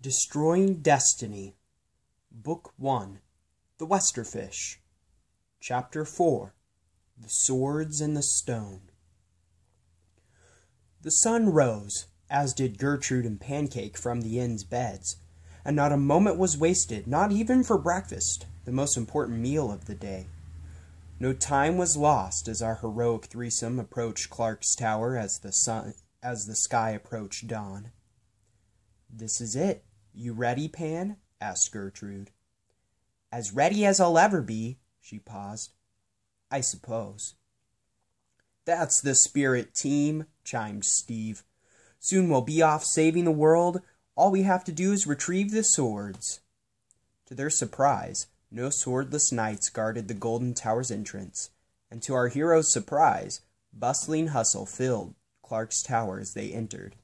Destroying Destiny, Book 1, The Westerfish, Chapter 4, The Swords and the Stone. The sun rose, as did Gertrude and Pancake from the inn's beds, and not a moment was wasted, not even for breakfast, the most important meal of the day. No time was lost as our heroic threesome approached Clark's tower as the sky approached dawn. "This is it. You ready, Pan?" asked Gertrude. "As ready as I'll ever be." She paused. "I suppose." "That's the spirit, team," chimed Steve. "Soon we'll be off saving the world. All we have to do is retrieve the swords." To their surprise, no swordless knights guarded the Golden Tower's entrance, and to our heroes' surprise, bustling hustle filled Clark's tower as they entered.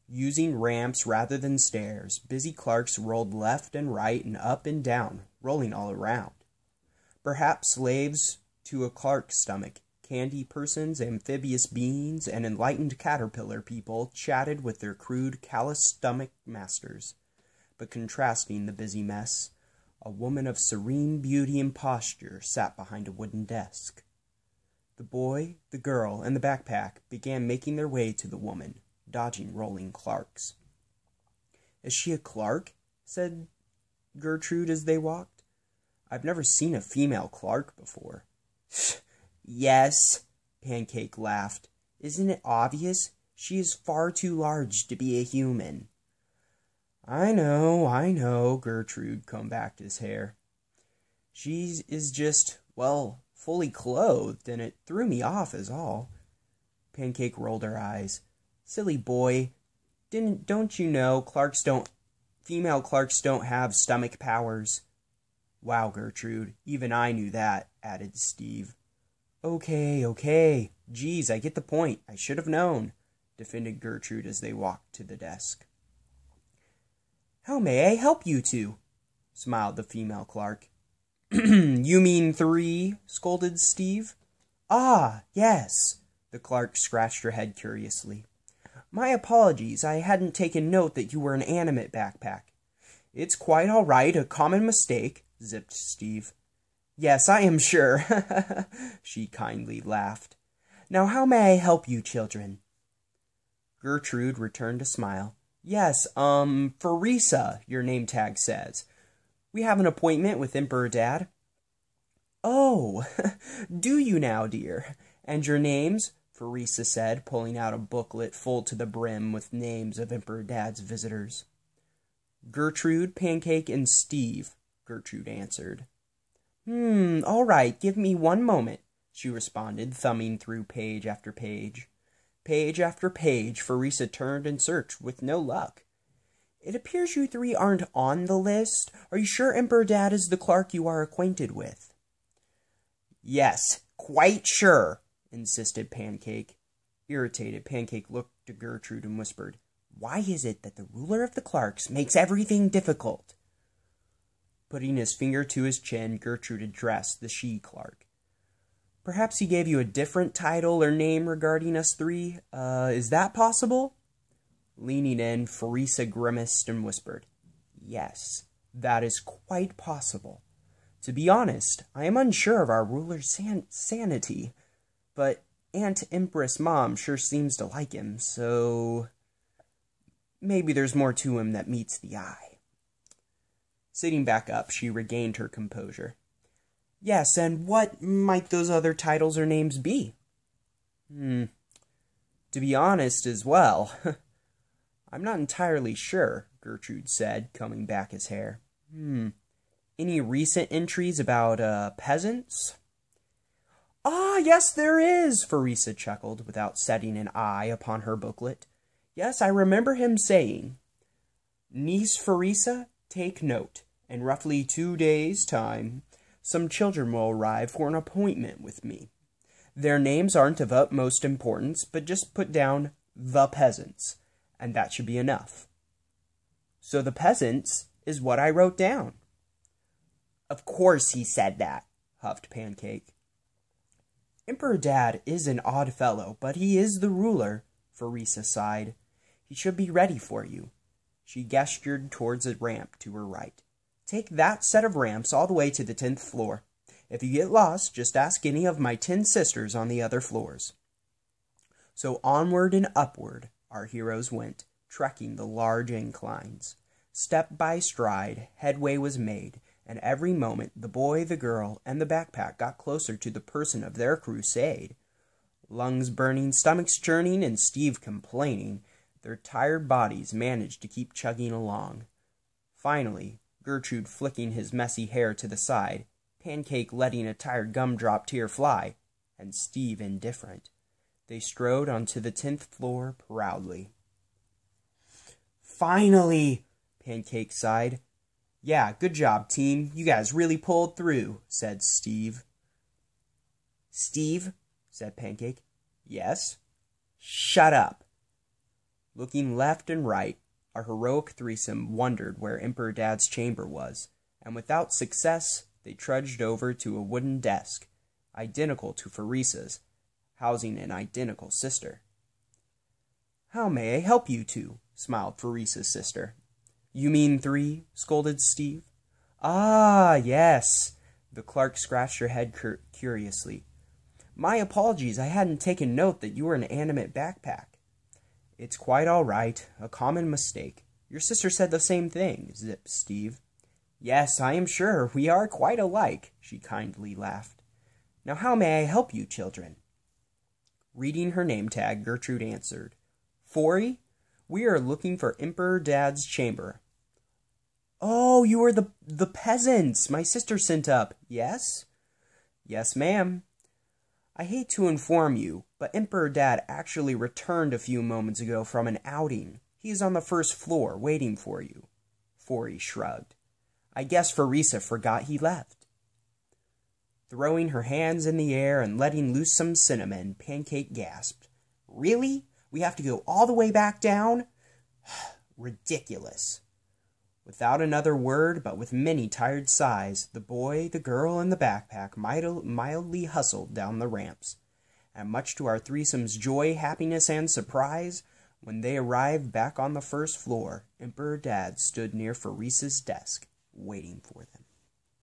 Using ramps rather than stairs, busy Clarks rolled left and right and up and down, rolling all around. Perhaps slaves to a Clark stomach, candy persons, amphibious beings, and enlightened caterpillar people chatted with their crude, callous-stomach masters. But contrasting the busy mess, a woman of serene beauty and posture sat behind a wooden desk. The boy, the girl, and the backpack began making their way to the woman, dodging rolling Clarks. "Is she a Clark?" said Gertrude as they walked. "I've never seen a female Clark before." "Yes," Pancake laughed. "Isn't it obvious? She is far too large to be a human." I know," Gertrude combed back his hair. "She is just, well, fully clothed, and it threw me off is all." Pancake rolled her eyes. "Silly boy, don't you know female Clarks don't have stomach powers?" "Wow, Gertrude, even I knew that," added Steve. Okay. Geez, I get the point. I should have known," defended Gertrude as they walked to the desk. "How may I help you two?" smiled the female Clark. "You mean 3?" scolded Steve. "Ah, yes." The Clark scratched her head curiously. "My apologies, I hadn't taken note that you were an animate backpack." "It's quite all right, a common mistake," zipped Steve. "Yes, I am sure," she kindly laughed. "Now how may I help you, children?" Gertrude returned a smile. "Yes, Farisa, your name tag says. We have an appointment with Emperor Dad." "Oh, do you now, dear? And your names?" Farisa said, pulling out a booklet full to the brim with names of Emperor Dad's visitors. "Gertrude, Pancake, and Steve," Gertrude answered. All right, give me one moment," she responded, thumbing through page after page. Page after page, Farisa turned and searched, with no luck. "It appears you 3 aren't on the list. Are you sure Emperor Dad is the Clark you are acquainted with?" "Yes, quite sure," insisted Pancake. Irritated, Pancake looked to Gertrude and whispered, "Why is it that the ruler of the Clarks makes everything difficult?" Putting his finger to his chin, Gertrude addressed the she-Clark. "Perhaps he gave you a different title or name regarding us 3? Is that possible?" Leaning in, Farisa grimaced and whispered, "Yes, that is quite possible. To be honest, I am unsure of our ruler's sanity, but Aunt Empress Mom sure seems to like him, so maybe there's more to him that meets the eye." Sitting back up, she regained her composure. "Yes, and what might those other titles or names be?" To be honest as well, I'm not entirely sure," Gertrude said, combing back his hair. Any recent entries about, peasants?" "Ah, yes, there is," Farisa chuckled, without setting an eye upon her booklet. "Yes, I remember him saying, 'Niece Farisa, take note. In roughly 2 days' time, some children will arrive for an appointment with me. Their names aren't of utmost importance, but just put down the peasants, and that should be enough.'" "So the peasants is what I wrote down." "Of course he said that," huffed Pancake. "Emperor Dad is an odd fellow, but he is the ruler," Farisa sighed. "He should be ready for you." She gestured towards a ramp to her right. "Take that set of ramps all the way to the 10th floor. If you get lost, just ask any of my 10 sisters on the other floors." So onward and upward our heroes went, trekking the large inclines. Step by stride, headway was made, and every moment the boy, the girl, and the backpack got closer to the person of their crusade. Lungs burning, stomachs churning, and Steve complaining, their tired bodies managed to keep chugging along. Finally, Gertrude flicking his messy hair to the side, Pancake letting a tired gumdrop tear fly, and Steve indifferent, they strode onto the 10th floor proudly. "Finally!" Pancake sighed. "Yeah, good job, team. You guys really pulled through," said Steve. "Steve," said Pancake. "Yes?" "Shut up." Looking left and right, our heroic threesome wondered where Emperor Dad's chamber was, and without success, they trudged over to a wooden desk, identical to Pharis's, housing an identical sister. "How may I help you two?" smiled Pharis's sister. "You mean 3?" scolded Steve. "Ah, yes." The clerk scratched her head curiously. "My apologies, I hadn't taken note that you were an animate backpack." "It's quite all right, a common mistake. Your sister said the same thing," zipped Steve. "Yes, I am sure, we are quite alike," she kindly laughed. "Now how may I help you, children?" Reading her name tag, Gertrude answered, "Forey, we are looking for Emperor Dad's chamber." "Oh, you are the peasants my sister sent up, yes?" "Yes, ma'am." "I hate to inform you, but Emperor Dad actually returned a few moments ago from an outing. He is on the 1st floor, waiting for you." Forey shrugged. "I guess Pharisa forgot he left." Throwing her hands in the air and letting loose some cinnamon, Pancake gasped. "Really? We have to go all the way back down? Ridiculous." Without another word, but with many tired sighs, the boy, the girl, and the backpack mildly hustled down the ramps. And much to our threesome's joy, happiness, and surprise, when they arrived back on the 1st floor, Emperor Dad stood near Pharis's desk, waiting for them.